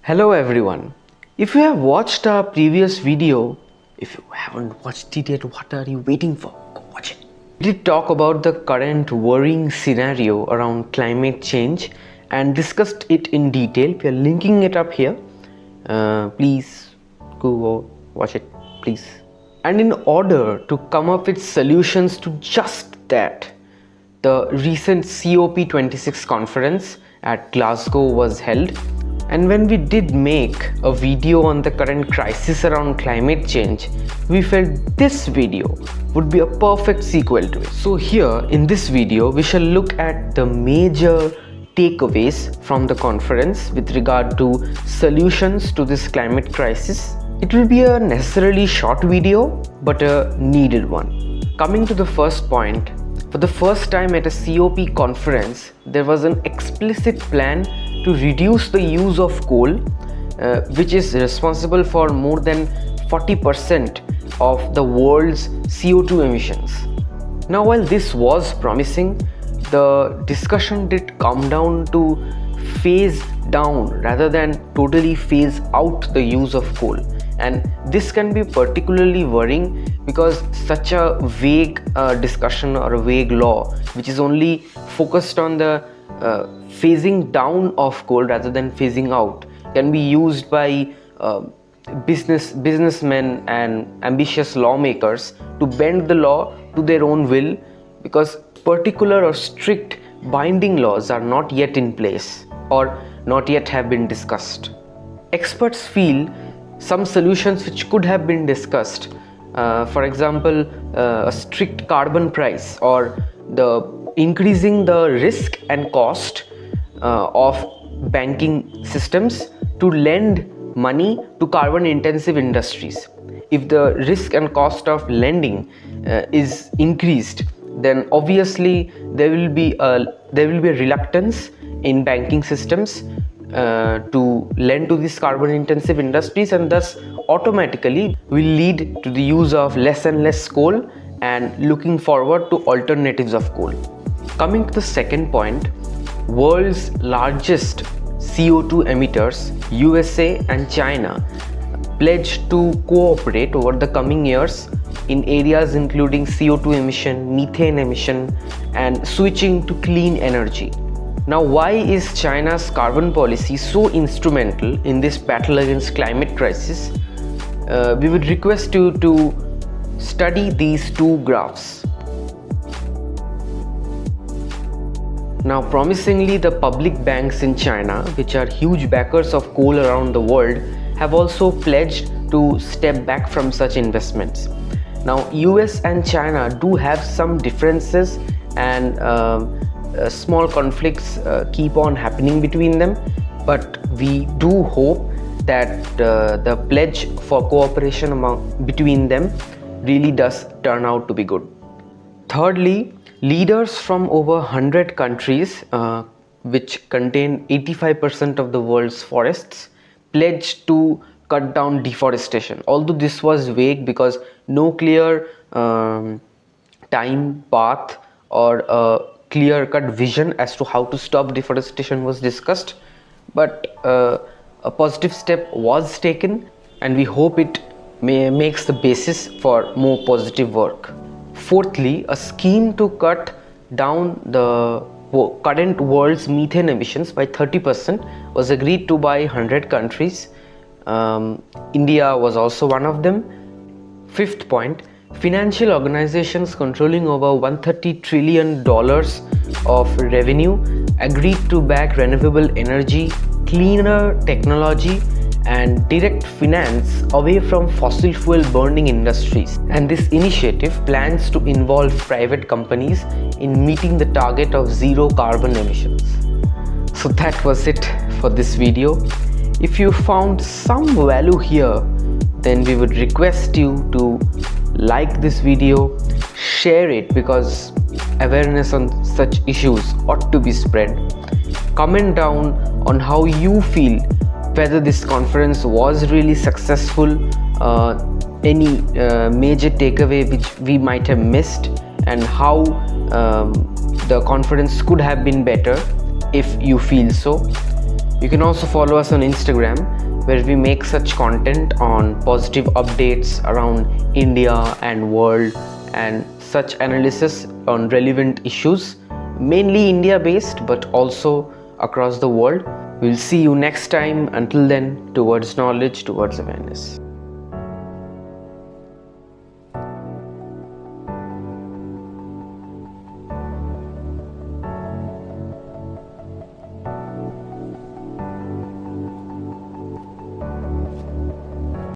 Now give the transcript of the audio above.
Hello everyone. If you have watched our previous video, if you haven't watched it yet, what are you waiting for? Go watch it. We did talk about the current worrying scenario around climate change and discussed it in detail. We are linking it up here. Please go watch it, please. And in order to come up with solutions to just that, the recent COP26 conference at Glasgow was held. And when we did make a video on the current crisis around climate change, we felt this video would be a perfect sequel to it. So here in this video, we shall look at the major takeaways from the conference with regard to solutions to this climate crisis. It will be a necessarily short video, but a needed one. Coming to the first point, for the first time at a COP conference, there was an explicit plan to reduce the use of coal, which is responsible for more than 40% of the world's CO2 emissions. Now, while this was promising, the discussion did come down to phase down rather than totally phase out the use of coal. And this can be particularly worrying because such a vague discussion or a vague law, which is only focused on the phasing down of coal rather than phasing out, can be used by businessmen and ambitious lawmakers to bend the law to their own will, because particular or strict binding laws are not yet in place or not yet have been discussed. Experts feel some solutions which could have been discussed, for example, a strict carbon price or increasing the risk and cost of banking systems to lend money to carbon intensive industries. If the risk and cost of lending is increased, then obviously there will be a reluctance in banking systems to lend to these carbon intensive industries, and thus automatically will lead to the use of less and less coal and looking forward to alternatives of coal. Coming to the second point, world's largest CO2 emitters, USA and China, pledged to cooperate over the coming years in areas including CO2 emission, methane emission, and switching to clean energy. Now, why is China's carbon policy so instrumental in this battle against climate crisis? We would request you to study these two graphs. Now, promisingly, the public banks in China, which are huge backers of coal around the world, have also pledged to step back from such investments. Now, US and China do have some differences and small conflicts keep on happening between them, but we do hope that the pledge for cooperation between them really does turn out to be good. Thirdly, leaders from over 100 countries, which contain 85% of the world's forests, pledged to cut down deforestation. Although this was vague because no clear time path or a clear-cut vision as to how to stop deforestation was discussed, but a positive step was taken, and we hope it makes the basis for more positive work. Fourthly, a scheme to cut down the current world's methane emissions by 30% was agreed to by 100 countries. India was also one of them. Fifth point, financial organizations controlling over $130 trillion of revenue agreed to back renewable energy, cleaner technology, and direct finance away from fossil fuel burning industries. And this initiative plans to involve private companies in meeting the target of zero carbon emissions. So that was it for this video. If you found some value here, then we would request you to like this video, share it, because awareness on such issues ought to be spread. Comment down on how you feel, whether this conference was really successful, any major takeaway which we might have missed, and how the conference could have been better if you feel so. You can also follow us on Instagram, where we make such content on positive updates around India and world and such analysis on relevant issues, mainly India based but also across the world. We'll see you next time. Until then, towards knowledge, towards awareness.